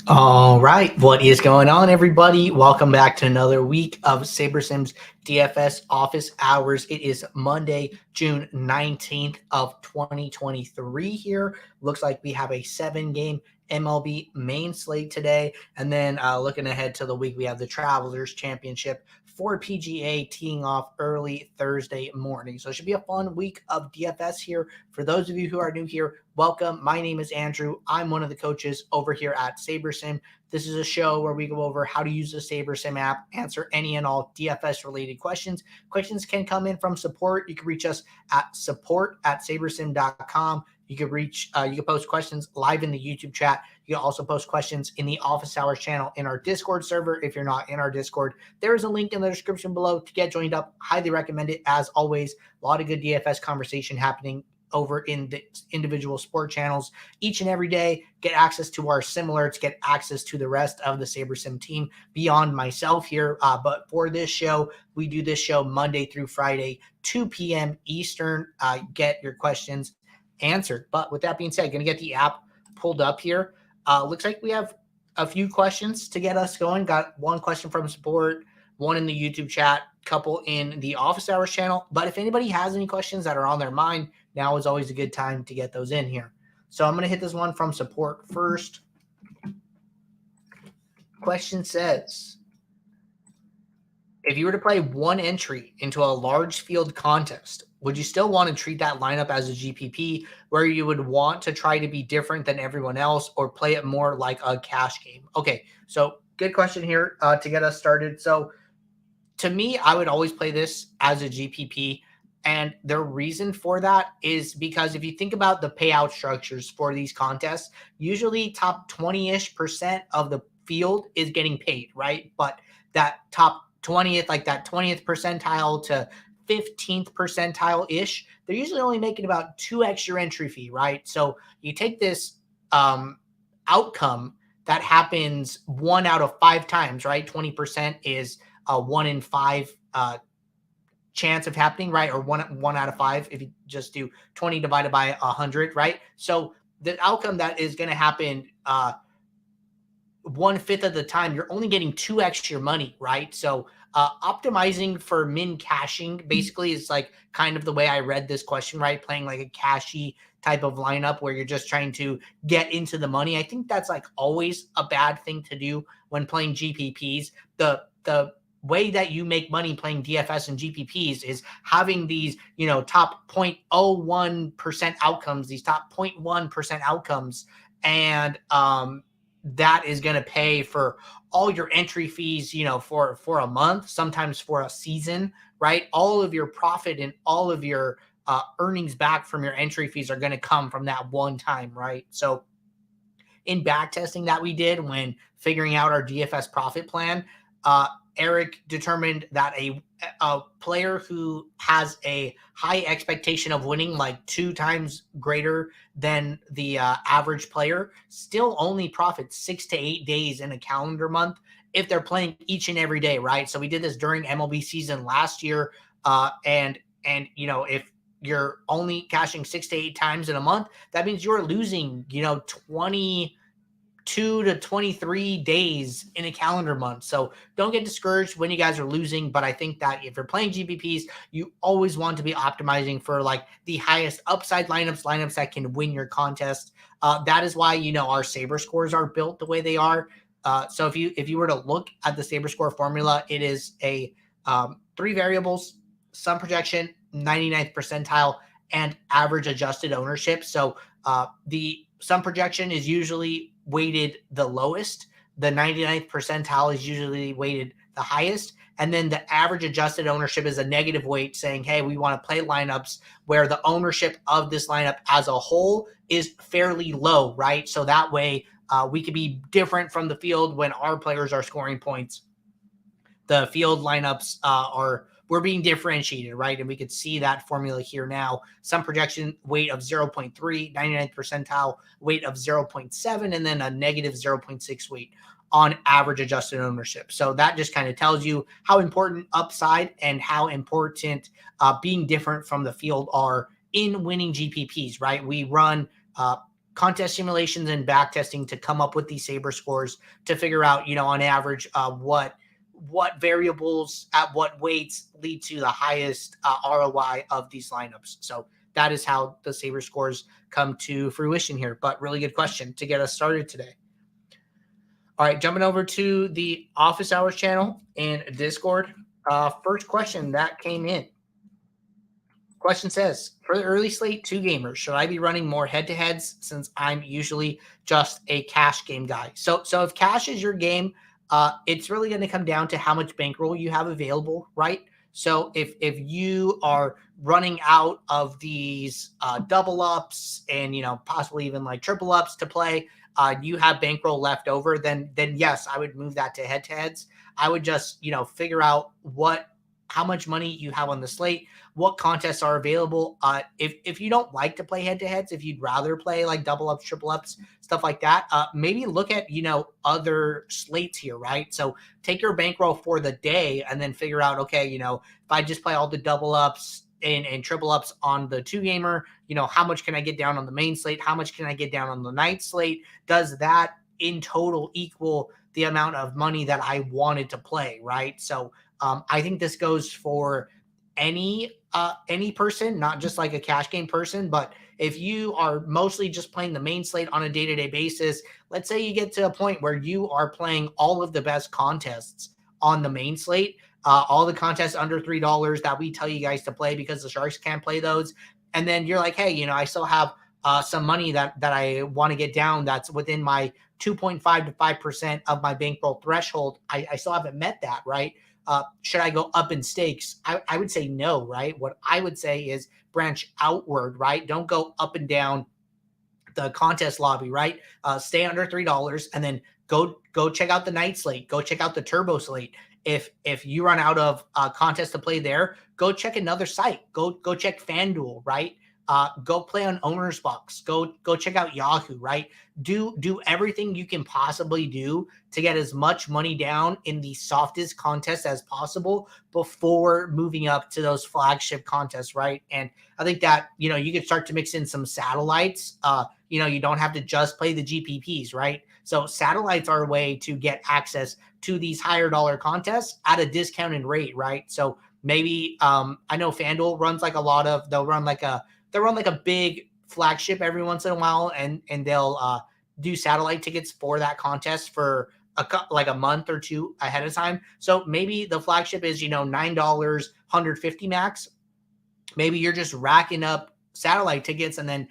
All right, what is going on, everybody? Welcome back to another week of SaberSim's DFS office hours. It is Monday, June 19th of 2023 here. Looks like we have a 7-game MLB main slate today. And then looking ahead to the week, we have the Travelers Championship for PGA teeing off early Thursday morning. So it should be a fun week of DFS here. For those of you who are new here, welcome. My name is Andrew. I'm one of the coaches over here at SaberSim. This is a show where we go over how to use the SaberSim app, answer any and all DFS related questions. Questions can come in from support. You can reach us at support@sabersim.com. You can post questions live in the YouTube chat. You can also post questions in the office hours channel in our Discord server. If you're not in our Discord, there is a link in the description below to get joined up. Highly recommend it. As always, a lot of good DFS conversation happening over in the individual sport channels each and every day. Get access to our sim alerts, get access to the rest of the SaberSim team beyond myself here. But for this show, we do this show Monday through Friday, 2 p.m. Eastern. Get your questions answered. But with that being said, going to get the app pulled up here. Looks like we have a few questions to get us going. Got one question from support, one in the YouTube chat, couple in the office hours channel. But if anybody has any questions that are on their mind, now is always a good time to get those in here. So I'm going to hit this one from support first. Question says, if you were to play one entry into a large field contest, would you still want to treat that lineup as a GPP where you would want to try to be different than everyone else or play it more like a cash game? Okay, so good question here to get us started. So to me, I would always play this as a GPP. And the reason for that is because if you think about the payout structures for these contests, usually top 20-ish% of the field is getting paid, right? But that top 20th, like that 20th percentile to 15th percentile-ish, they're usually only making about 2x your entry fee, right? So you take this outcome that happens 1 out of 5 times, right? 20% is a 1 in 5 chance of happening, right? Or one out of 5 if you just do 20 divided by 100, right? So the outcome that is going to happen 1/5 of the time, you're only getting 2x your money, right? So optimizing for min caching basically is like kind of the way I read this question, right? Playing like a cashy type of lineup where you're just trying to get into the money. I think that's like always a bad thing to do when playing GPPs. The way that you make money playing DFS and GPPs is having these, top 0.01% outcomes, these top 0.1% outcomes. And that is going to pay for all your entry fees, for a month, sometimes for a season, right? All of your profit and all of your earnings back from your entry fees are going to come from that one time, right? So in back testing that we did when figuring out our DFS profit plan, Eric determined that a player who has a high expectation of winning, like 2 times greater than the average player, still only profits 6 to 8 days in a calendar month if they're playing each and every day, right? So we did this during MLB season last year, and if you're only cashing 6 to 8 times in a month, that means you're losing 22 to 23 days in a calendar month. So don't get discouraged when you guys are losing. But I think that if you're playing GPPs, you always want to be optimizing for like the highest upside lineups that can win your contest. That is why, our Saber scores are built the way they are. So if you were to look at the Saber score formula, it is a 3 variables, sum projection, 99th percentile, and average adjusted ownership. So the sum projection is usually weighted the lowest. The 99th percentile is usually weighted the highest. And then the average adjusted ownership is a negative weight saying, hey, we want to play lineups where the ownership of this lineup as a whole is fairly low, right? So that way we could be different from the field when our players are scoring points. The field lineups we're being differentiated, right? And we could see that formula here now. Some projection weight of 0.3, 99th percentile weight of 0.7, and then a negative 0.6 weight on average adjusted ownership. So that just kind of tells you how important upside and how important being different from the field are in winning GPPs, right? We run contest simulations and back testing to come up with these saber scores to figure out, on average, what variables at what weights lead to the highest ROI of these lineups. So that is how the saber scores come to fruition here. But really good question to get us started today. All right, jumping over to the Office Hours channel and Discord. First question that came in. Question says, for the early slate 2 gamers, should I be running more head-to-heads since I'm usually just a cash game guy? So if cash is your game, it's really going to come down to how much bankroll you have available, right? So if you are running out of these double ups and possibly even like triple ups to play, you have bankroll left over, then yes, I would move that to head-to-heads. I would just figure out how much money you have on the slate, what contests are available. If you don't like to play head-to-heads, if you'd rather play like double ups, triple ups, stuff like that, maybe look at, other slates here, right? So take your bankroll for the day and then figure out, okay, if I just play all the double ups and triple ups on the 2 gamer, how much can I get down on the main slate? How much can I get down on the night slate? Does that in total equal the amount of money that I wanted to play, right? So I think this goes for any person, not just like a cash game person, but if you are mostly just playing the main slate on a day-to-day basis, let's say you get to a point where you are playing all of the best contests on the main slate, all the contests under $3 that we tell you guys to play because the Sharks can't play those. And then you're like, hey, I still have some money that I want to get down that's within my 2.5 to 5% of my bankroll threshold. I still haven't met that, right? Should I go up in stakes? I would say no, right? What I would say is branch outward, right? Don't go up and down the contest lobby, right? Stay under $3 and then go check out the night slate. Go check out the turbo slate. If you run out of contest to play there, go check another site. Go check FanDuel, right? Go play on Owner's Box. Go check out Yahoo, right? Do everything you can possibly do to get as much money down in the softest contest as possible before moving up to those flagship contests, right? And I think that, you could start to mix in some satellites. You don't have to just play the GPPs, right? So satellites are a way to get access to these higher dollar contests at a discounted rate, right? So maybe I know FanDuel runs like they'll run like a big flagship every once in a while, and they'll do satellite tickets for that contest for a month or 2 ahead of time. So maybe the flagship is $9, 150 max. Maybe you're just racking up satellite tickets, and then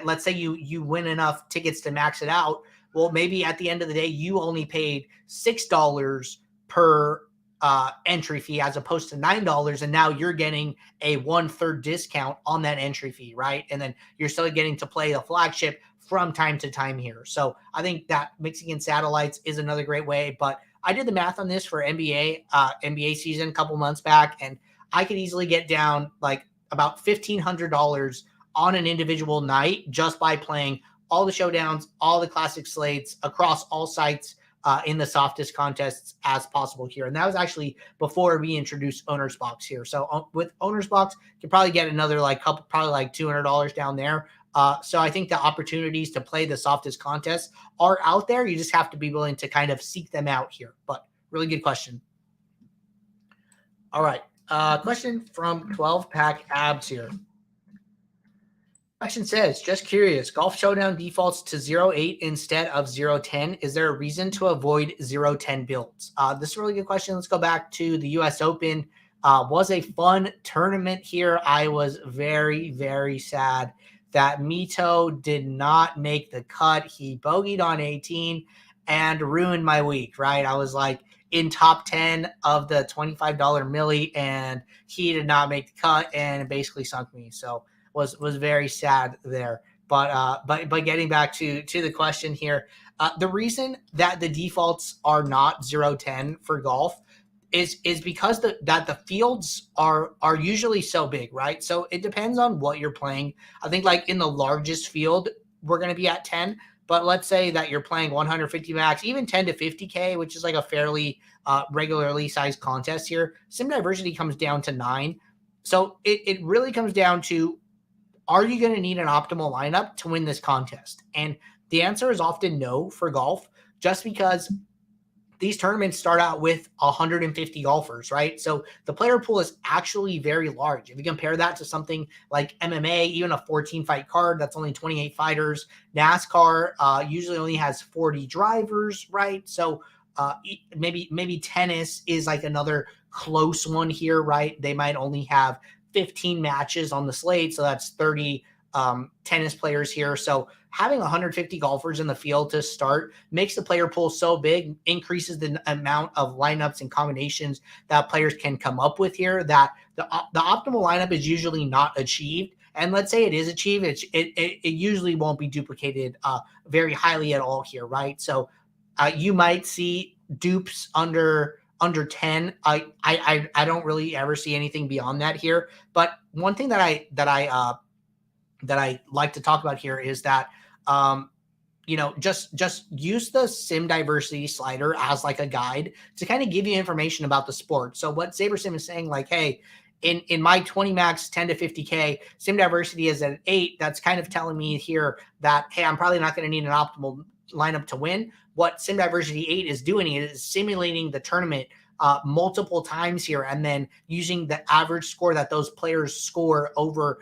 let's say you win enough tickets to max it out. Well, maybe at the end of the day, you only paid $6 per entry fee as opposed to $9, and now you're getting a 1/3 discount on that entry fee, right? And then you're still getting to play the flagship from time to time here. So I think that mixing in satellites is another great way. But I did the math on this for NBA season a couple months back, and I could easily get down like about $1,500 on an individual night just by playing all the showdowns, all the classic slates across all sites in the softest contests as possible here. And that was actually before we introduced Owner's Box here. So with Owner's Box, you can probably get another probably like $200 down there. So I think the opportunities to play the softest contests are out there. You just have to be willing to kind of seek them out here. But really good question. All right. Question from 12 Pack Abs here. Question says, just curious, Golf Showdown defaults to 0.8 instead of 0.10. Is there a reason to avoid 0.10 builds? This is a really good question. Let's go back to the U.S. Open. Was a fun tournament here. I was very, very sad that Mito did not make the cut. He bogeyed on 18 and ruined my week, right? I was like in top 10 of the $25 milli, and he did not make the cut, and it basically sunk me. So was very sad there. But getting back to the question here, the reason that the defaults are not 0.10 for golf is because that the fields are usually so big, right? So it depends on what you're playing. I think like in the largest field, we're going to be at 10. But let's say that you're playing 150 max, even 10 to 50K, which is like a fairly regularly sized contest here. Sim diversity comes down to 9. So it really comes down to are you going to need an optimal lineup to win this contest? And the answer is often no for golf, just because these tournaments start out with 150 golfers, right? So the player pool is actually very large. If you compare that to something like MMA, even a 14-fight card, that's only 28 fighters. NASCAR usually only has 40 drivers, right? So maybe tennis is like another close one here, right? They might only have 15 matches on the slate, so that's 30 tennis players here. So having 150 golfers in the field to start makes the player pool so big, increases the amount of lineups and combinations that players can come up with here, that the optimal lineup is usually not achieved. And let's say it is achieved, it usually won't be duplicated very highly at all here, right? So you might see dupes under 10. I don't really ever see anything beyond that here. But one thing that I like to talk about here is that just use the sim diversity slider as like a guide to kind of give you information about the sport. So what SaberSim is saying, like, hey, in my 20 max 10 to 50K, sim diversity is at 8. That's kind of telling me here that, hey, I'm probably not going to need an optimal lineup to win. What sim diversity 8 is doing is simulating the tournament multiple times here, and then using the average score that those players score over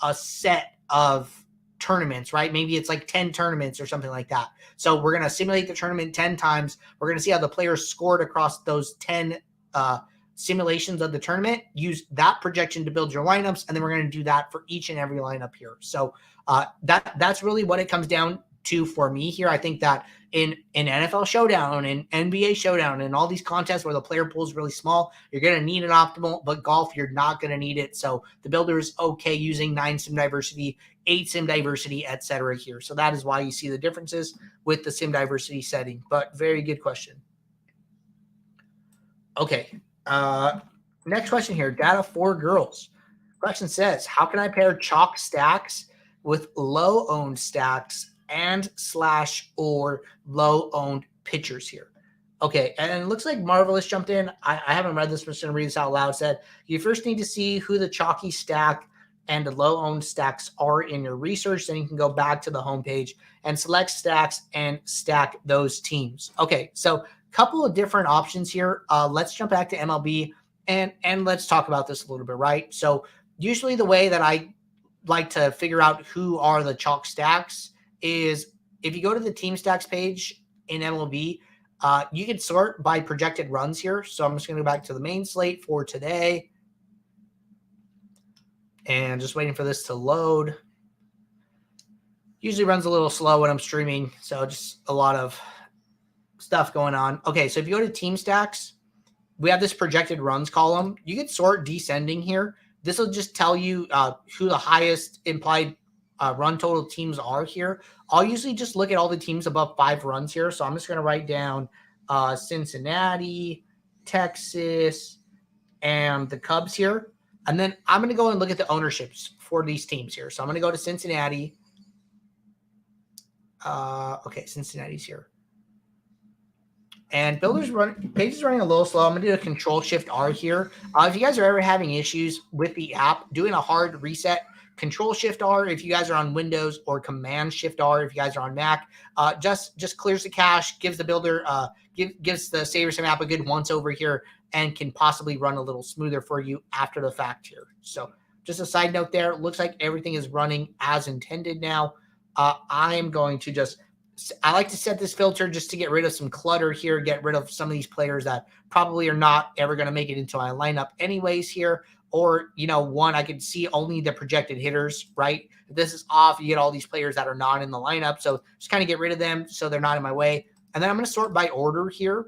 a set of tournaments, right? Maybe it's like 10 tournaments or something like that. So we're going to simulate the tournament 10 times. We're going to see how the players scored across those 10 simulations of the tournament. Use that projection to build your lineups, and then we're going to do that for each and every lineup here. So that's really what it comes down to for me here. I think that in NFL Showdown and NBA Showdown and all these contests where the player pool is really small, you're going to need an optimal, but golf, you're not going to need it. So the builder is okay using 9 sim diversity, 8 sim diversity, etc. here. So that is why you see the differences with the sim diversity setting. But very good question. Okay. Next question here. Data for girls. Question says, how can I pair chalk stacks with low owned stacks and / or low owned pitchers here? Okay, and it looks like Marvelous jumped in. I haven't read this, but I'm just going to read this out loud. It said, you first need to see who the chalky stack and the low owned stacks are in your research. Then you can go back to the homepage and select stacks and stack those teams. Okay, so a couple of different options here. Let's jump back to MLB and let's talk about this a little bit, right? So usually the way that I like to figure out who are the chalk stacks is if you go to the team stacks page in MLB, you can sort by projected runs here. So I'm just going to go back to the main slate for today and just waiting for this to load. Usually runs a little slow when I'm streaming, so just a lot of stuff going on. Okay, so if you go to team stacks, we have this projected runs column. You can sort descending here. This will just tell you who the highest implied run total teams are here. I'll usually just look at all the teams above 5 runs here. So I'm just going to write down Cincinnati, Texas, and the Cubs here. And then I'm going to go and look at the ownerships for these teams here. So I'm going to go to Cincinnati. Okay, Cincinnati's here. And page is running a little slow. I'm going to do a Control-Shift-R here. If you guys are ever having issues with the app, doing a hard reset, Control-Shift-R if you guys are on Windows, or Command-Shift-R if you guys are on Mac, just clears the cache, gives the builder, gives the SaberSim app a good once over here, and can possibly run a little smoother for you after the fact here. So just a side note there. It looks like everything is running as intended now. I am going to I like to set this filter just to get rid of some clutter here, get rid of some of these players that probably are not ever going to make it into my lineup anyways here. Or, I could see only the projected hitters, right? If this is off, you get all these players that are not in the lineup. So just kind of get rid of them so they're not in my way. And then I'm going to sort by order here.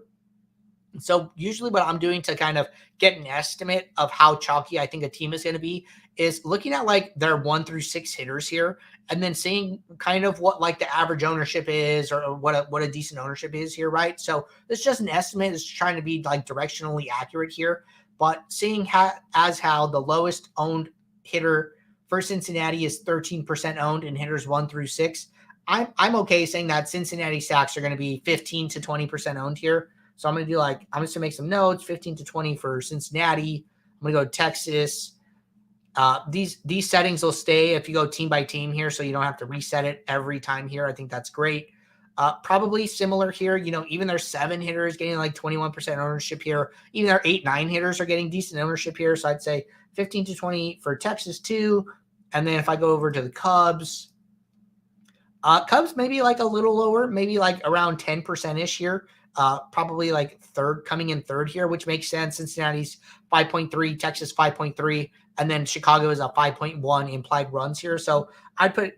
So usually what I'm doing to kind of get an estimate of how chalky I think a team is going to be is looking at like their 1 through 6 hitters here, and then seeing kind of what like the average ownership is, or what a decent ownership is here, right? So it's just an estimate. It's trying to be like directionally accurate here, but seeing how the lowest owned hitter for Cincinnati is 13% owned in hitters 1 through 6. I'm okay saying that Cincinnati stacks are going to be 15 to 20% owned here. So I'm going to do I'm just going to make some notes, 15 to 20 for Cincinnati. I'm going to go to Texas. These settings will stay if you go team by team here, so you don't have to reset it every time here. I think that's great. Probably similar here. Even their 7 hitters getting like 21% ownership here. Even their 8, 9 hitters are getting decent ownership here. So I'd say 15 to 20 for Texas too. And then if I go over to the Cubs, Cubs maybe like a little lower, maybe like around 10%-ish here. Probably like coming in third here, which makes sense. Cincinnati's 5.3, Texas 5.3, and then Chicago is a 5.1 implied runs here. So I'd put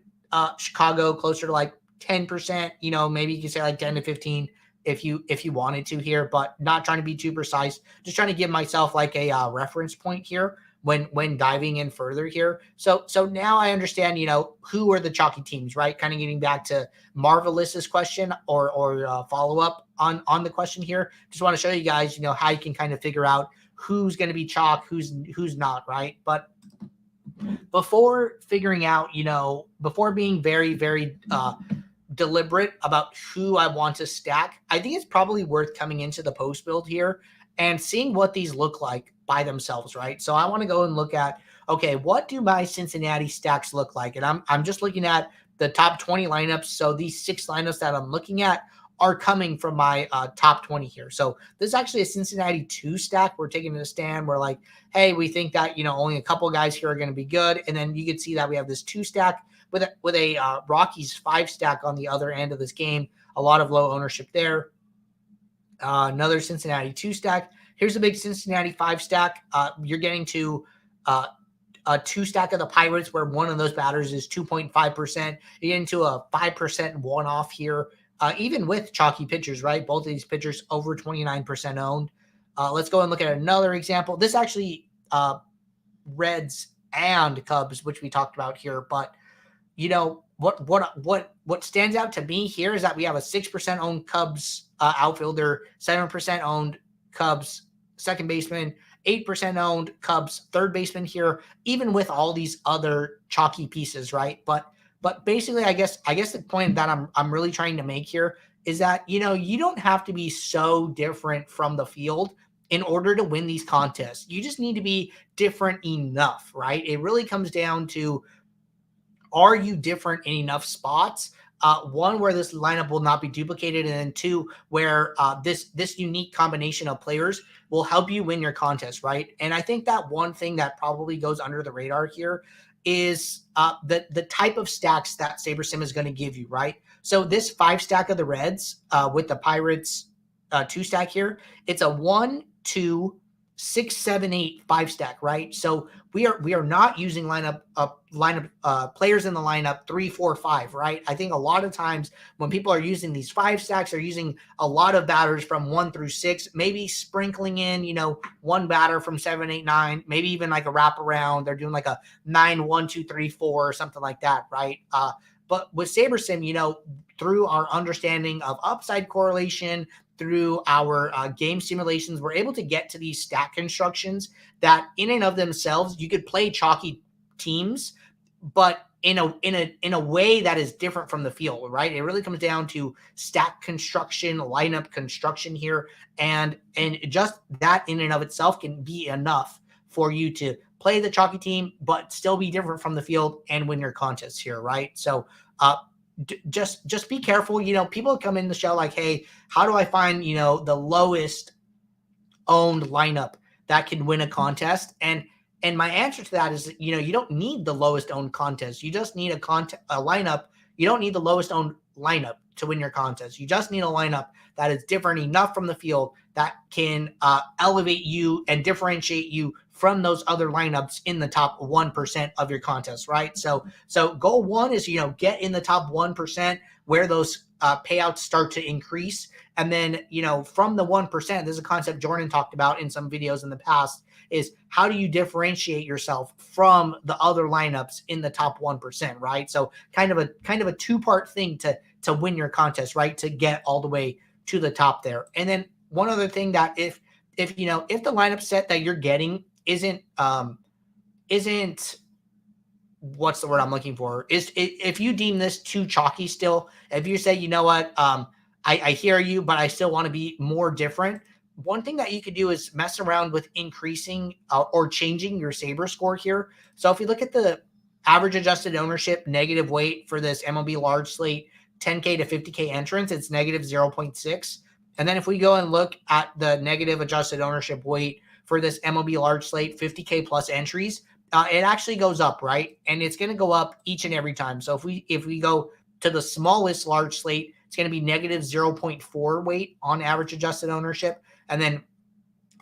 Chicago closer to like 10%, maybe you could say like 10 to 15 if you wanted to here, but not trying to be too precise. Just trying to give myself like a reference point here when diving in further here. So now I understand, who are the chalky teams, right? Kind of getting back to Marvelous's question or follow up on the question here. Just want to show you guys, how you can kind of figure out who's going to be chalk, who's not, right? But before figuring out, before being very, very deliberate about who I want to stack, I think it's probably worth coming into the post build here and seeing what these look like by themselves, right? So I want to go and look at, okay, what do my Cincinnati stacks look like? And I'm just looking at the top 20 lineups. So these 6 lineups that I'm looking at are coming from my top 20 here. So this is actually a Cincinnati 2 stack. We're taking a stand. We're like, hey, we think that, only a couple guys here are going to be good. And then you can see that we have this 2 stack with a Rockies 5 stack on the other end of this game. A lot of low ownership there. Another Cincinnati 2 stack. Here's a big Cincinnati 5 stack. You're getting to a 2 stack of the Pirates where one of those batters is 2.5%. You get into a 5% one-off here, even with chalky pitchers, right? Both of these pitchers over 29% owned. Let's go and look at another example. This actually Reds and Cubs, which we talked about here, but what stands out to me here is that we have a 6% owned Cubs outfielder, 7% owned Cubs second baseman, 8% owned Cubs third baseman here, even with all these other chalky pieces, right? But basically, I guess the point that I'm really trying to make here is that you don't have to be so different from the field in order to win these contests. You just need to be different enough, right? It really comes down to, are you different in enough spots? One, where this lineup will not be duplicated, and then 2, where this unique combination of players will help you win your contest, right? And I think that one thing that probably goes under the radar here is the type of stacks that SaberSim is going to give you, right? So this 5 stack of the Reds with the Pirates 2 stack here, it's a 1, 2, 6, 7, 8, 5 stack, right? So we are not using lineup players in the lineup 3, 4, 5, right? I think a lot of times when people are using these 5 stacks, they're using a lot of batters from 1 through 6, maybe sprinkling in, one batter from 7, 8, 9, maybe even like a wraparound. They're doing like a 9, 1, 2, 3, 4 or something like that, right? But with SaberSim, through our understanding of upside correlation, through our game simulations, we're able to get to these stack constructions that in and of themselves, you could play chalky teams, but in a way that is different from the field, right? It really comes down to stack construction, lineup construction here. And just that in and of itself can be enough for you to play the chalky team, but still be different from the field and win your contests here, right? So, just be careful. People come in the show like, hey, how do I find, the lowest owned lineup that can win a contest? And my answer to that is, you don't need the lowest owned contest. You just need a lineup. You don't need the lowest owned lineup to win your contest. You just need a lineup that is different enough from the field that can elevate you and differentiate you from those other lineups in the top 1% of your contest, right? So goal 1 is, get in the top 1% where those payouts start to increase. And then, from the 1%, there's a concept Jordan talked about in some videos in the past, is how do you differentiate yourself from the other lineups in the top 1%, right? So kind of a 2-part thing to win your contest, right? To get all the way to the top there. And then one other thing, that if the lineup set that you're getting isn't what's the word I'm looking for, is if you deem this too chalky still, if you say, I hear you, but I still want to be more different, one thing that you could do is mess around with increasing or changing your Saber score here. So if you look at the average adjusted ownership negative weight for this MLB large slate, 10K to 50K entrance, it's negative 0.6. And then if we go and look at the negative adjusted ownership weight for this MLB large slate, 50K plus entries, it actually goes up, right? And it's going to go up each and every time. So if we go to the smallest large slate, it's going to be negative 0.4 weight on average adjusted ownership. And then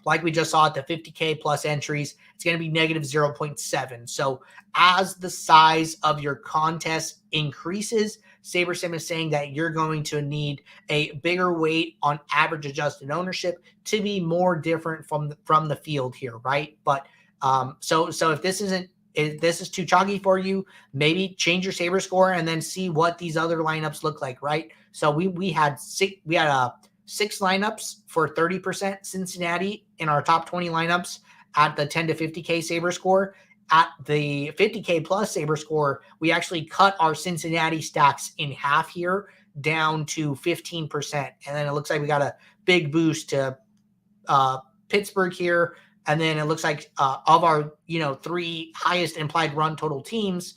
like we just saw at the 50K plus entries, it's going to be negative 0.7. So as the size of your contest increases, SaberSim is saying that you're going to need a bigger weight on average adjusted ownership to be more different from the field here, right? But so if this is too chalky for you, maybe change your Saber score and then see what these other lineups look like, right? So we had six lineups for 30% Cincinnati in our top 20 lineups at the 10 to 50K Saber score. At the 50K plus Saber score, we actually cut our Cincinnati stacks in half here down to 15%. And then it looks like we got a big boost to Pittsburgh here. And then it looks like of our, three highest implied run total teams,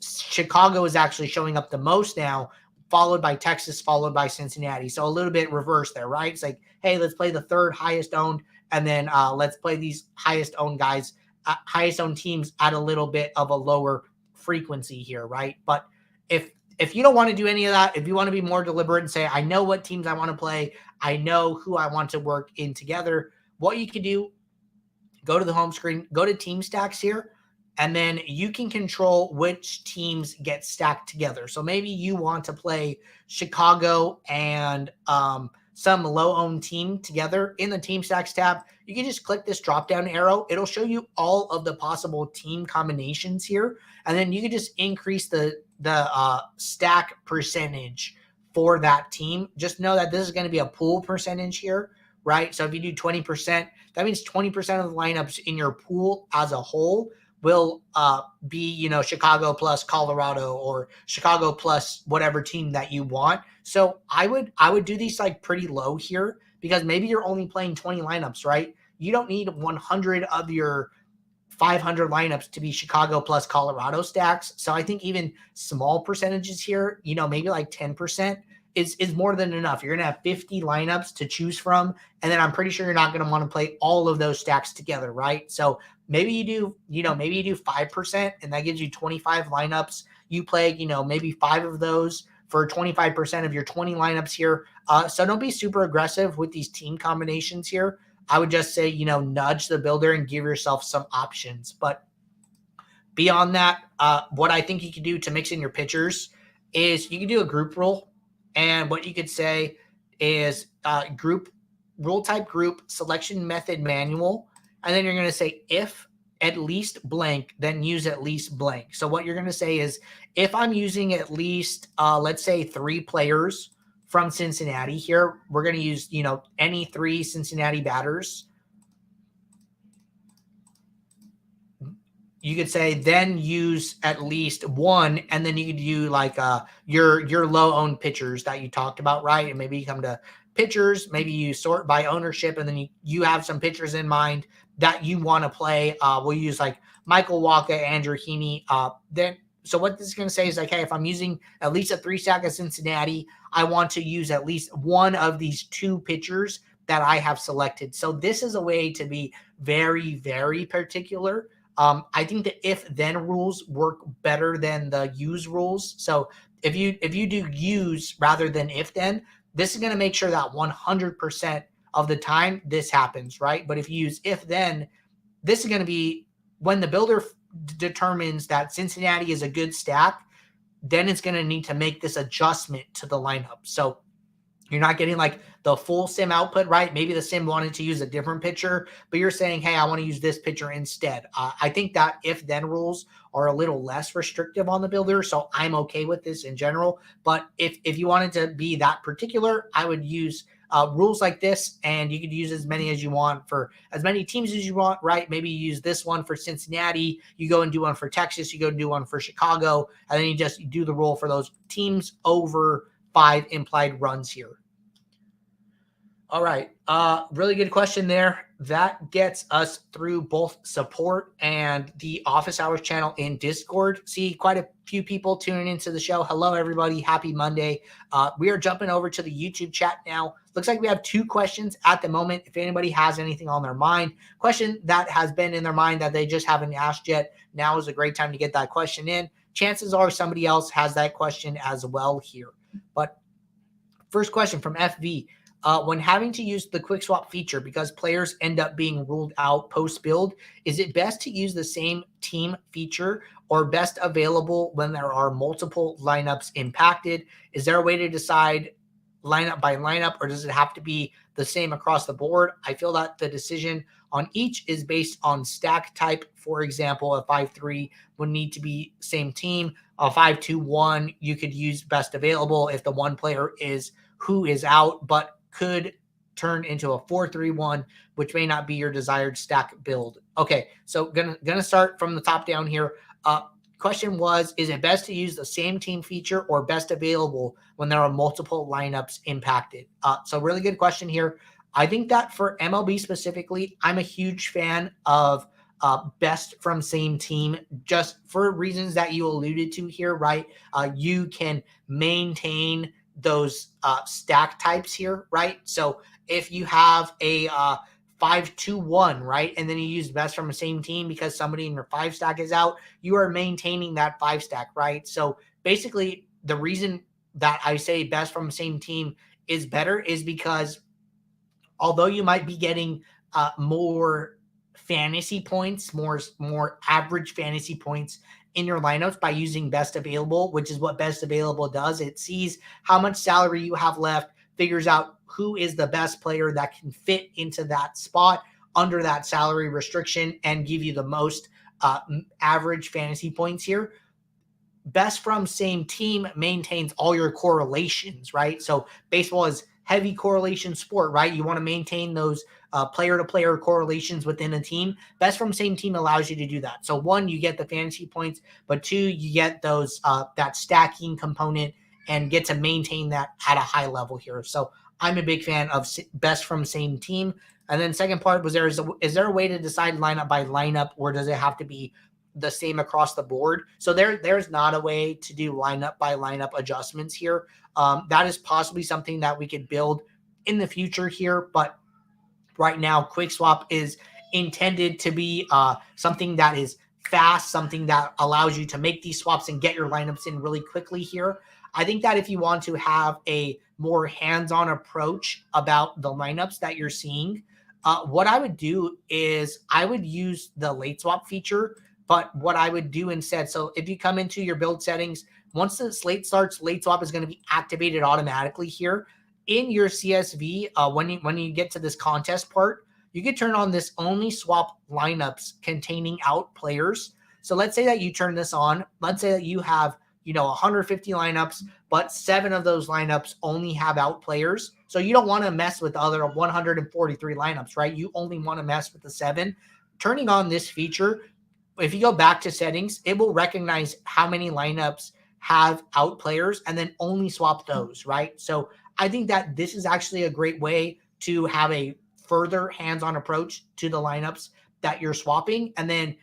Chicago is actually showing up the most now, followed by Texas, followed by Cincinnati. So a little bit reverse there, right? It's like, hey, let's play the third highest owned, and then let's play these highest owned guys, highest owned teams at a little bit of a lower frequency here, right? But if you don't want to do any of that, if you want to be more deliberate and say, I know what teams I want to play, I know who I want to work in together, what you can do, go to the home screen, go to team stacks here, and then you can control which teams get stacked together. So maybe you want to play Chicago and some low-owned team together in the team stacks tab. You can just click this drop-down arrow. It'll show you all of the possible team combinations here. And then you can just increase the stack percentage for that team. Just know that this is going to be a pool percentage here, right? So if you do 20%, that means 20% of the lineups in your pool as a whole will be, Chicago plus Colorado or Chicago plus whatever team that you want. So I would do these like pretty low here because maybe you're only playing 20 lineups, right? You don't need 100 of your 500 lineups to be Chicago plus Colorado stacks. So I think even small percentages here, maybe like 10% is more than enough. You're going to have 50 lineups to choose from. And then I'm pretty sure you're not going to want to play all of those stacks together, right? So maybe you do 5% and that gives you 25 lineups. You play, maybe 5 of those for 25% of your 20 lineups here. So don't be super aggressive with these team combinations here. I would just say, nudge the builder and give yourself some options. But beyond that, what I think you could do to mix in your pitchers is you can do a group rule. And what you could say is group rule type group selection method manual. And then you're going to say if at least blank, then use at least blank. So what you're going to say is if I'm using at least, let's say 3 players from Cincinnati here, we're going to use, any 3 Cincinnati batters. You could say then use at least 1, and then you could do like your low owned pitchers that you talked about, right? And maybe you come to pitchers, maybe you sort by ownership, and then you have some pitchers in mind that you want to play. We'll use like Michael Wacha, Andrew Heaney. So what this is going to say is like, hey, if I'm using at least a 3 stack of Cincinnati, I want to use at least one of these 2 pitchers that I have selected. So this is a way to be very, very particular. I think the if-then rules work better than the use rules. So if you do use rather than if-then, this is going to make sure that 100% of the time this happens, right? But if you use if-then, this is going to be when the builder determines that Cincinnati is a good stack, then it's going to need to make this adjustment to the lineup. So you're not getting like the full sim output, right? Maybe the sim wanted to use a different pitcher, but you're saying, hey, I want to use this pitcher instead. I think that if-then rules are a little less restrictive on the builder, so I'm okay with this in general. But if you wanted to be that particular, I would use rules like this, and you could use as many as you want for as many teams as you want, right? Maybe you use this one for Cincinnati, you go and do one for Texas, you go and do one for Chicago, and then you just do the rule for those teams over 5 implied runs here. All right. Really good question there. That gets us through both support and the office hours channel in Discord. See quite a few people tuning into the show. Hello, everybody. Happy Monday. We are jumping over to the YouTube chat now. Looks like we have 2 questions at the moment. If anybody has anything on their mind, question that has been in their mind that they just haven't asked yet, now is a great time to get that question in. Chances are somebody else has that question as well here. But first question from FV. When having to use the quick swap feature because players end up being ruled out post build, is it best to use the same team feature or best available when there are multiple lineups impacted? Is there a way to decide lineup by lineup, or does it have to be the same across the board? I feel that the decision on each is based on stack type. For example, a 5-3 would need to be same team. A 5-2-1, you could use best available if the one player is who is out, but could turn into a 4-3-1, which may not be your desired stack build. Okay, so gonna start from the top down here. Question was, is it best to use the same team feature or best available when there are multiple lineups impacted? So really good question here. I think that for MLB specifically, I'm a huge fan of best from same team, just for reasons that you alluded to here, right? You can maintain those stack types here, right? So if you have a 5-2-1, right, and then you use best from the same team because somebody in your 5 stack is out, you are maintaining that 5 stack, right? So basically, the reason that I say best from the same team is better is because although you might be getting more fantasy points, more average fantasy points in your lineups by using best available, which is what best available does. It sees how much salary you have left, figures out who is the best player that can fit into that spot under that salary restriction and give you the most average fantasy points here. Best from same team maintains all your correlations, right? So baseball is heavy correlation sport, right? You want to maintain those player-to-player correlations within a team. Best from same team allows you to do that. So 1, you get the fantasy points, but 2, you get those that stacking component and get to maintain that at a high level here. So I'm a big fan of best from same team. And then second part was is there a way to decide lineup by lineup, or does it have to be the same across the board? So there's not a way to do lineup by lineup adjustments here. That is possibly something that we could build in the future here, but right now, Quick Swap is intended to be something that is fast, something that allows you to make these swaps and get your lineups in really quickly here. I think that if you want to have a more hands-on approach about the lineups that you're seeing, what I would do is I would use the late swap feature, but what I would do instead, so if you come into your build settings, once the slate starts, late swap is going to be activated automatically here. In your CSV, when you get to this contest part, you can turn on this only swap lineups containing out players. So let's say that you turn this on. Let's say that you have 150 lineups, but 7 of those lineups only have out players. So you don't want to mess with the other 143 lineups, right? You only want to mess with the 7. Turning on this feature, if you go back to settings, it will recognize how many lineups have out players and then only swap those, right? So I think that this is actually a great way to have a further hands-on approach to the lineups that you're swapping, and then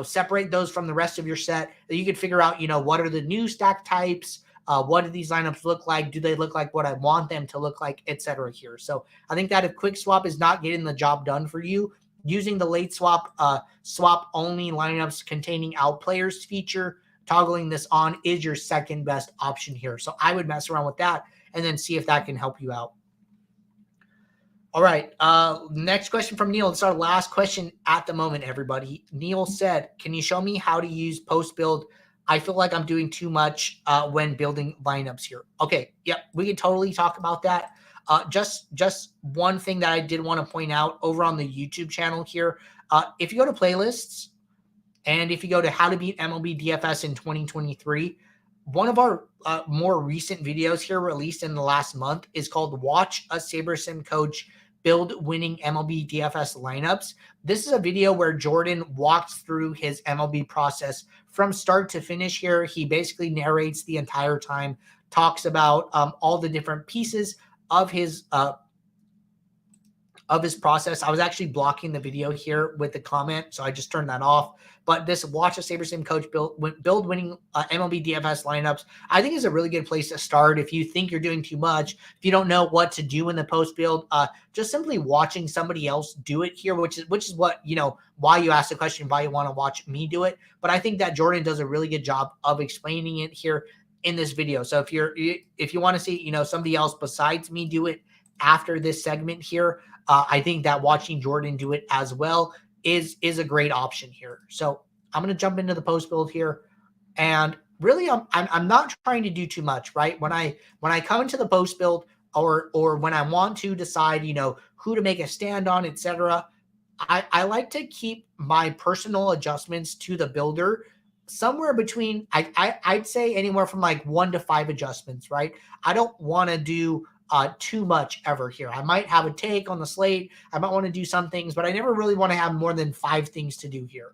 separate those from the rest of your set. That you could figure out, what are the new stack types, what do these lineups look like? Do they look like what I want them to look like, etc. here. So I think that if Quick Swap is not getting the job done for you, using the late swap, swap only lineups containing out players feature, toggling this on is your second best option here. So I would mess around with that and then see if that can help you out. All right. Next question from Neil. It's our last question at the moment, everybody. Neil said, can you show me how to use post-build? I feel like I'm doing too much when building lineups here. Okay. Yep. We can totally talk about that. Just one thing that I did want to point out over on the YouTube channel here. If you go to playlists and if you go to how to beat MLB DFS in 2023, one of our more recent videos here released in the last month is called Watch a SaberSim Coach Build Winning MLB DFS Lineups. This is a video where Jordan walks through his MLB process from start to finish here. He basically narrates the entire time, talks about all the different pieces of his of his process. I was actually blocking the video here with the comment, so I just turned that off. But this watch a SaberSim coach build winning MLB DFS lineups, I think is a really good place to start. If you think you're doing too much, if you don't know what to do in the post build, just simply watching somebody else do it here, which is what, why you asked the question, why you want to watch me do it. But I think that Jordan does a really good job of explaining it here in this video. So if you want to see, somebody else besides me do it after this segment here, I think that watching Jordan do it as well is a great option here. So I'm going to jump into the post build here, and really I'm not trying to do too much, right? When I come into the post build, or when I want to decide, who to make a stand on, etc., I like to keep my personal adjustments to the builder somewhere between, I'd say anywhere from like 1 to 5 adjustments, right? I don't want to do too much ever here. I might have a take on the slate. I might want to do some things, but I never really want to have more than 5 things to do here.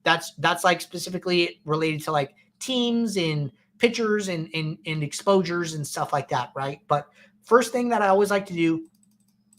That's like specifically related to like teams and pitchers and exposures and stuff like that, right? But first thing that I always like to do,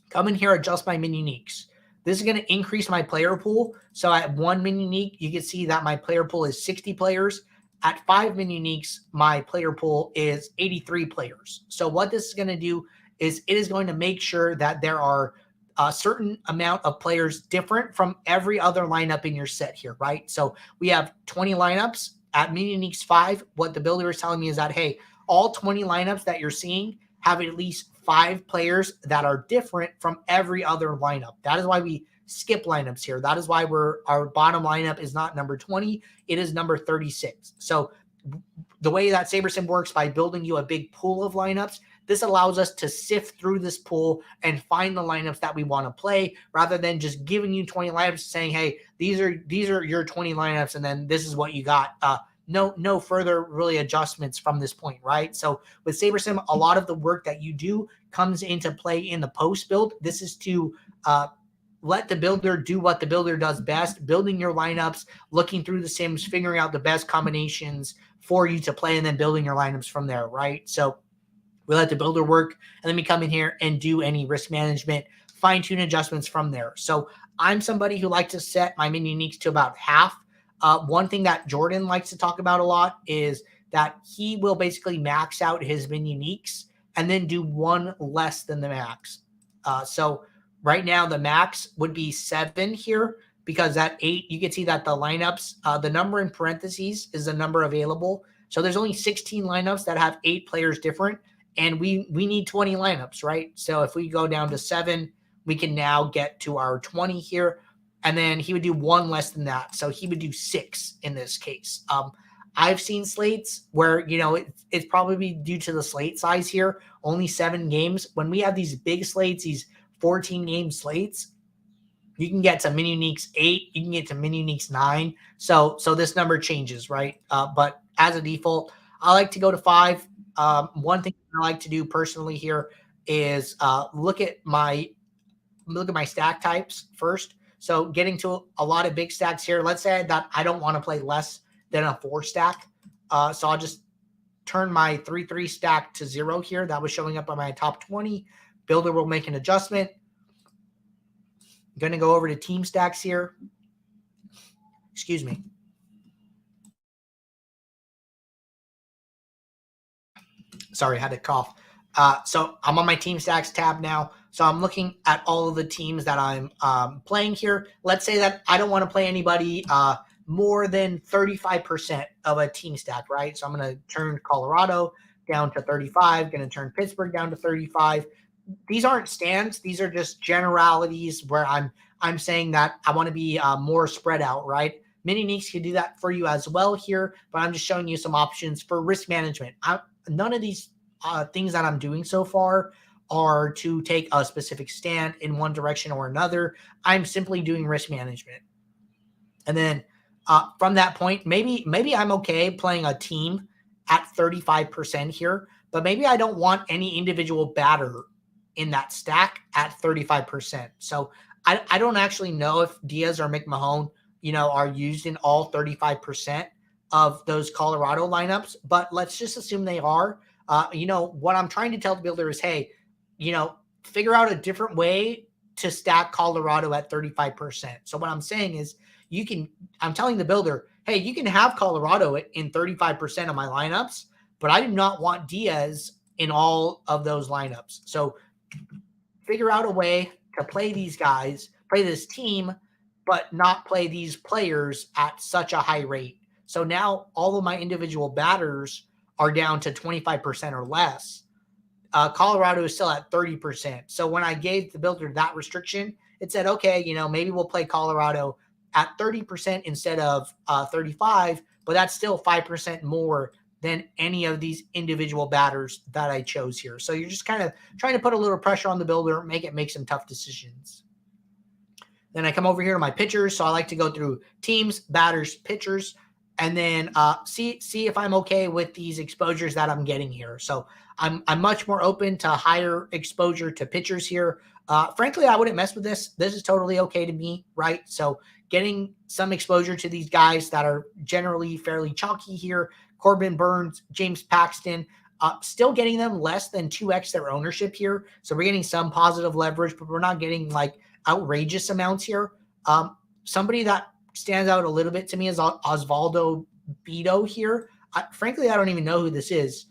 come in here, adjust my min uniques. This is going to increase my player pool. So at 1 min unique, you can see that my player pool is 60 players. At 5 min uniques, my player pool is 83 players. So what this is going to do is it is going to make sure that there are a certain amount of players different from every other lineup in your set here, right? So we have 20 lineups at min uniques 5. What the builder is telling me is that, hey, all 20 lineups that you're seeing have at least 5 players that are different from every other lineup. That is why we skip lineups here. That is why our bottom lineup is not number 20. It is number 36. So the way that SaberSim works, by building you a big pool of lineups, this allows us to sift through this pool and find the lineups that we want to play, rather than just giving you 20 lineups saying, hey, these are your 20 lineups, and then this is what you got. No further really adjustments from this point, right? So with SaberSim, a lot of the work that you do comes into play in the post build. This is to let the builder do what the builder does best, building your lineups, looking through the sims, figuring out the best combinations for you to play, and then building your lineups from there, right? So we let the builder work, and then we come in here and do any risk management, fine-tune adjustments from there. So I'm somebody who likes to set my min uniques to about half. One thing that Jordan likes to talk about a lot is that he will basically max out his min uniques and then do 1 less than the max. So right now the max would be 7 here, because at 8, you can see that the lineups, the number in parentheses is the number available. So there's only 16 lineups that have 8 players different, and we need 20 lineups, right? So if we go down to 7, we can now get to our 20 here. And then he would do 1 less than that. So he would do 6 in this case. I've seen slates where, it's probably due to the slate size here, only 7 games. When we have these big slates, these 14-game slates, you can get to min uniques 8, you can get to min uniques 9. So this number changes, right? But as a default, I like to go to 5. One thing I like to do personally here is look at my stack types first. So getting to a lot of big stacks here. Let's say that I don't want to play less than a 4 stack. So I'll just turn my 3-3 stack to 0 here. That was showing up on my top 20. Builder will make an adjustment. I'm going to go over to team stacks here. Excuse me. Sorry, I had to cough. So I'm on my team stacks tab now. So I'm looking at all of the teams that I'm playing here. Let's say that I don't want to play anybody more than 35% of a team stack, right? So I'm going to turn Colorado down to 35, going to turn Pittsburgh down to 35. These aren't stands. These are just generalities where I'm saying that I want to be more spread out, right? Min uniques can do that for you as well here, but I'm just showing you some options for risk management. None of these things that I'm doing so far are to take a specific stand in one direction or another. I'm simply doing risk management. And then from that point, maybe I'm okay playing a team at 35% here, but maybe I don't want any individual batter in that stack at 35%. So I don't actually know if Diaz or McMahon, are used in all 35% of those Colorado lineups, but let's just assume they are. What I'm trying to tell the builder is, hey, figure out a different way to stack Colorado at 35%. So what I'm saying is I'm telling the builder, hey, you can have Colorado in 35% of my lineups, but I do not want Diaz in all of those lineups. So figure out a way to play these guys, play this team, but not play these players at such a high rate. So now all of my individual batters are down to 25% or less. Colorado is still at 30%. So when I gave the builder that restriction, it said, okay, maybe we'll play Colorado at 30% instead of 35, but that's still 5% more than any of these individual batters that I chose here. So you're just kind of trying to put a little pressure on the builder, make some tough decisions. Then I come over here to my pitchers. So I like to go through teams, batters, pitchers, and then see if I'm okay with these exposures that I'm getting here. So I'm much more open to higher exposure to pitchers here. Frankly, I wouldn't mess with this. This is totally okay to me, right? So getting some exposure to these guys that are generally fairly chalky here. Corbin Burns, James Paxton, still getting them less than 2x their ownership here. So we're getting some positive leverage, but we're not getting like outrageous amounts here. Somebody that stands out a little bit to me is Osvaldo Bido here. Frankly, I don't even know who this is.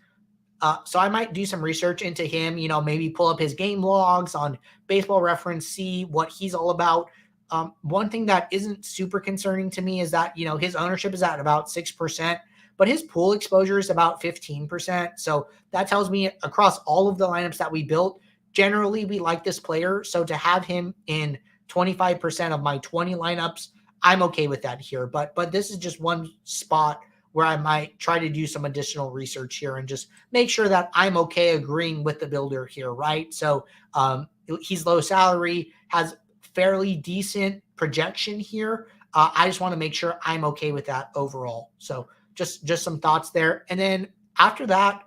So I might do some research into him, maybe pull up his game logs on Baseball Reference, see what he's all about. One thing that isn't super concerning to me is that, his ownership is at about 6%, but his pool exposure is about 15%. So that tells me across all of the lineups that we built, generally we like this player. So to have him in 25% of my 20 lineups, I'm okay with that here. But this is just one spot where I might try to do some additional research here and just make sure that I'm okay agreeing with the builder here, right? So he's low salary, has fairly decent projection here. I just want to make sure I'm okay with that overall. So just some thoughts there. And then after that,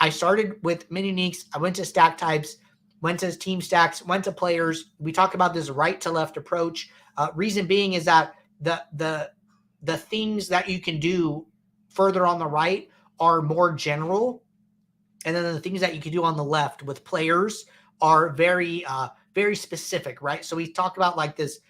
I started with mini uniques. I went to stack types, went to team stacks, went to players. We talk about this right to left approach. Reason being is that the things that you can do further on the right are more general. And then the things that you can do on the left with players are very, very specific, right? So we talk about like this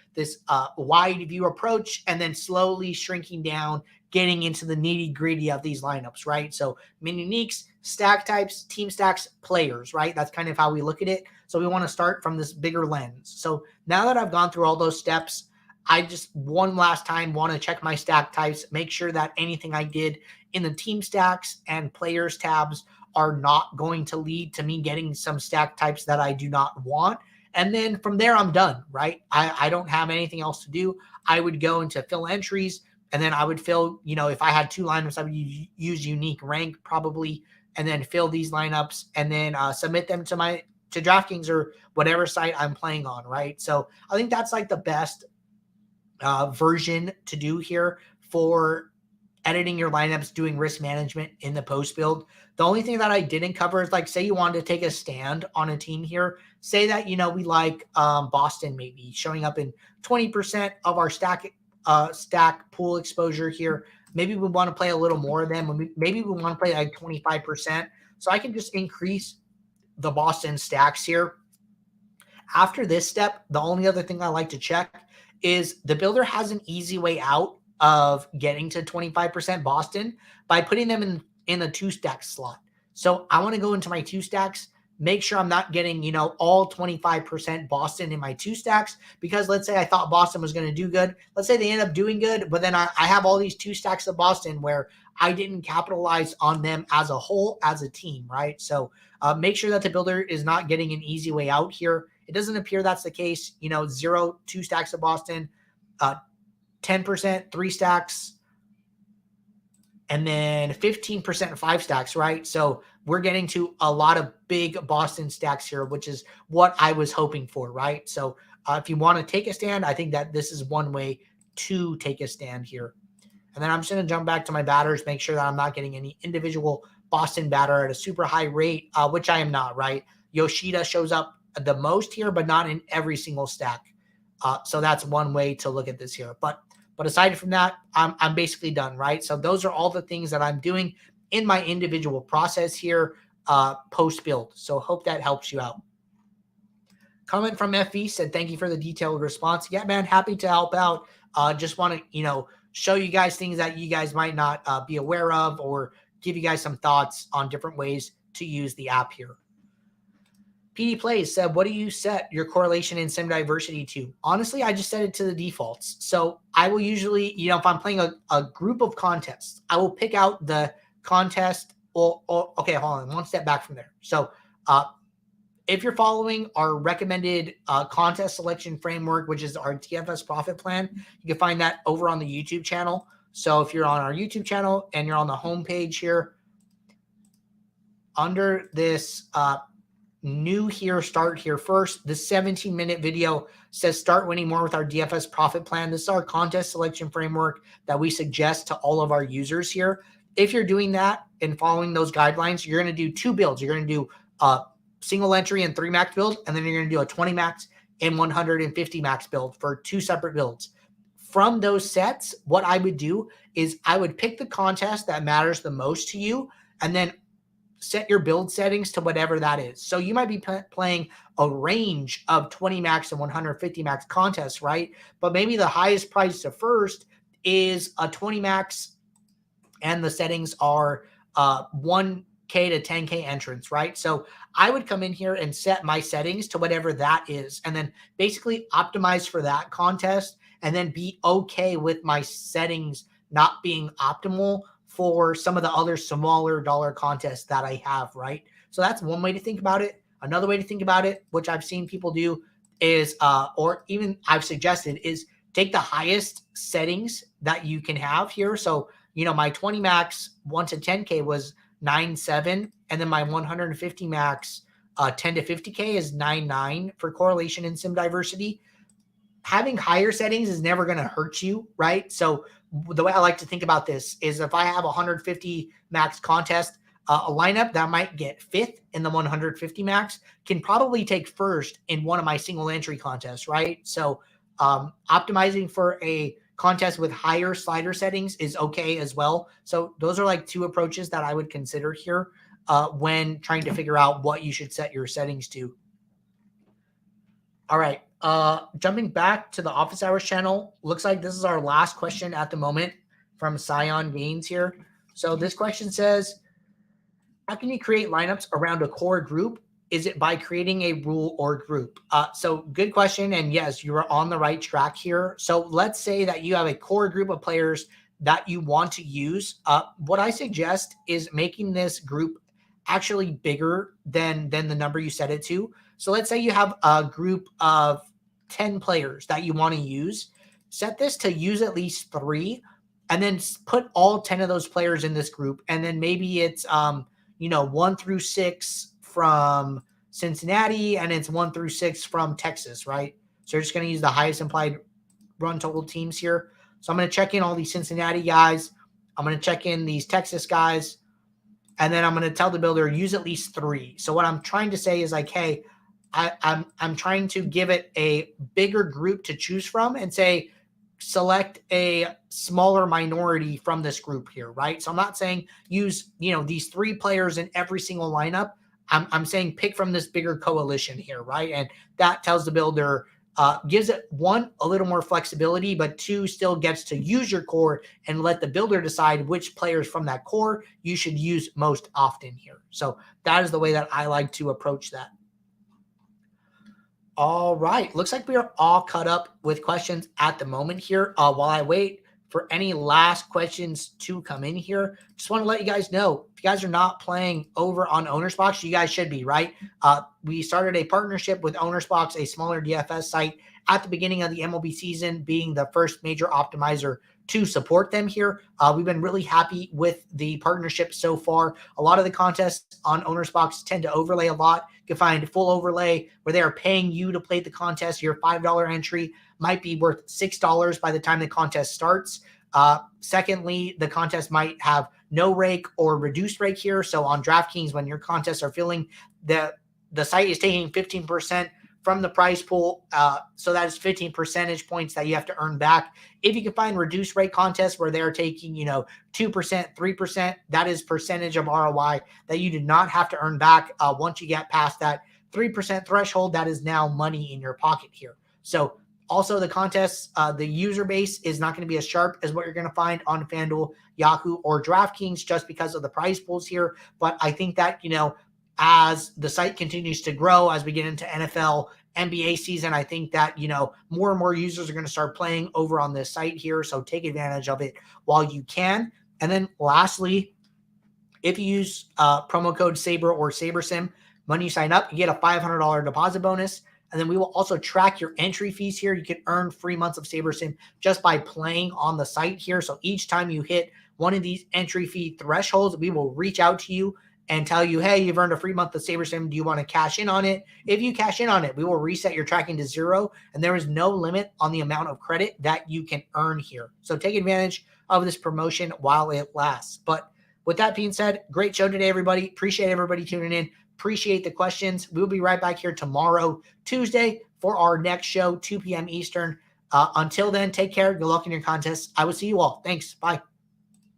wide view approach and then slowly shrinking down, getting into the nitty gritty of these lineups, right? So mini uniques, stack types, team stacks, players, right? That's kind of how we look at it. So we want to start from this bigger lens. So now that I've gone through all those steps, I just one last time want to check my stack types, make sure that anything I did in the team stacks and players tabs are not going to lead to me getting some stack types that I do not want. And then from there, I'm done, right? I don't have anything else to do. I would go into fill entries, and then I would fill, if I had two lineups, I would use unique rank probably, and then fill these lineups and then submit them to DraftKings or whatever site I'm playing on, right? So I think that's like the best version to do here for editing your lineups, doing risk management in the post build. The only thing that I didn't cover is like, say you wanted to take a stand on a team here. Say that, we like Boston maybe showing up in 20% of our stack pool exposure here. Maybe we want to play a little more of them. Maybe we want to play like 25%. So I can just increase the Boston stacks here. After this step, the only other thing I like to check is the builder has an easy way out of getting to 25% Boston by putting them in the two stack slot. So I want to go into my two stacks, make sure I'm not getting, all 25% Boston in my two stacks, because let's say I thought Boston was going to do good. Let's say they end up doing good, but then I have all these two stacks of Boston where I didn't capitalize on them as a whole, as a team, right? So make sure that the builder is not getting an easy way out here. It doesn't appear that's the case. 0, 2 stacks of Boston, 10%, 3 stacks, and then 15% 5 stacks, right? So we're getting to a lot of big Boston stacks here, which is what I was hoping for, right? So if you want to take a stand, I think that this is one way to take a stand here. And then I'm just going to jump back to my batters, make sure that I'm not getting any individual Boston batter at a super high rate, which I am not, right? Yoshida shows up the most here, but not in every single stack. So that's one way to look at this here. But aside from that, I'm basically done, right? So those are all the things that I'm doing in my individual process here, post build. So hope that helps you out. Comment from FV said, thank you for the detailed response. Yeah, man, happy to help out. Just want to, show you guys things that you guys might not be aware of, or give you guys some thoughts on different ways to use the app here. PD Plays said, what do you set your correlation and sim diversity to? Honestly, I just set it to the defaults. So I will usually, if I'm playing a group of contests, I will pick out the contest. Okay, hold on, one step back from there. So if you're following our recommended contest selection framework, which is our DFS profit plan, you can find that over on the YouTube channel. So if you're on our YouTube channel and you're on the homepage here, under this new here, start here first, the 17-minute video says start winning more with our DFS profit plan. This is our contest selection framework that we suggest to all of our users here. If you're doing that and following those guidelines, you're going to do 2 builds. You're going to do single entry and 3 max build, and then you're going to do a 20 max and 150 max build for 2 separate builds. From those sets, what I would do is I would pick the contest that matters the most to you, and then set your build settings to whatever that is. So you might be playing a range of 20 max and 150 max contests, right? But maybe the highest price to first is a 20 max, and the settings are 1K to 10K entrance, right? So I would come in here and set my settings to whatever that is, and then basically optimize for that contest, and then be okay with my settings not being optimal for some of the other smaller dollar contests that I have, right? So that's one way to think about it. Another way to think about it, which I've seen people do, is, or even I've suggested, is take the highest settings that you can have here. So, my 20 max 1 to 10K was 9.7, and then my 150 max 10 to 50K is 9.9 for correlation and sim diversity. Having higher settings is never going to hurt you, right? So the way I like to think about this is, if I have a 150 max contest, a lineup that might get 5th in the 150 max can probably take 1st in one of my single entry contests, right? So optimizing for a contest with higher slider settings is okay as well. So those are like 2 approaches that I would consider here when trying to figure out what you should set your settings to. All right. Jumping back to the office hours channel, looks like this is our last question at the moment from Scion Gaines here. So this question says, how can you create lineups around a core group? Is it by creating a rule or group? So good question. And yes, you are on the right track here. So let's say that you have a core group of players that you want to use. What I suggest is making this group actually bigger than the number you set it to. So let's say you have a group of 10 players that you want to use. Set this to use at least 3, and then put all 10 of those players in this group. And then maybe it's 1 through 6 from Cincinnati, and it's 1 through 6 from Texas, right? So you're just going to use the highest implied run total teams here. So I'm going to check in all these Cincinnati guys. I'm going to check in these Texas guys. And then I'm going to tell the builder, use at least 3. So what I'm trying to say is like, hey, I'm trying to give it a bigger group to choose from, and say, select a smaller minority from this group here, right? So I'm not saying use, these 3 players in every single lineup. I'm saying pick from this bigger coalition here, right? And that tells the builder, gives it 1, a little more flexibility, but 2, still gets to use your core and let the builder decide which players from that core you should use most often here. So that is the way that I like to approach that. All right. Looks like we are all caught up with questions at the moment here. While I wait for any last questions to come in here, just want to let you guys know, if you guys are not playing over on OwnersBox, you guys should be, right? We started a partnership with OwnersBox, a smaller DFS site, at the beginning of the MLB season, being the first major optimizer to support them here. We've been really happy with the partnership so far. A lot of the contests on OwnersBox tend to overlay a lot. You can find full overlay where they are paying you to play the contest. Your $5 entry might be worth $6 by the time the contest starts. Secondly, the contest might have no rake or reduced rake here. So on DraftKings, when your contests are filling, the site is taking 15% from the prize pool. So that is 15 percentage points that you have to earn back. If you can find reduced rate contests where they're taking, 2%, 3%, that is percentage of ROI that you do not have to earn back once you get past that 3% threshold, that is now money in your pocket here. So also the contests, the user base is not going to be as sharp as what you're going to find on FanDuel, Yahoo, or DraftKings just because of the prize pools here. But I think that, as the site continues to grow, as we get into NFL, NBA season, I think that, more and more users are going to start playing over on this site here. So take advantage of it while you can. And then lastly, if you use promo code SABRE or SaberSim when you sign up, you get a $500 deposit bonus. And then we will also track your entry fees here. You can earn free months of SaberSim just by playing on the site here. So each time you hit one of these entry fee thresholds, we will reach out to you and tell you, hey, you've earned a free month of SaberSim. Do you want to cash in on it? If you cash in on it, we will reset your tracking to 0, and there is no limit on the amount of credit that you can earn here. So take advantage of this promotion while it lasts. But with that being said, great show today, everybody. Appreciate everybody tuning in. Appreciate the questions. We'll be right back here tomorrow, Tuesday, for our next show, 2 p.m. Eastern. Until then, take care. Good luck in your contests. I will see you all. Thanks. Bye.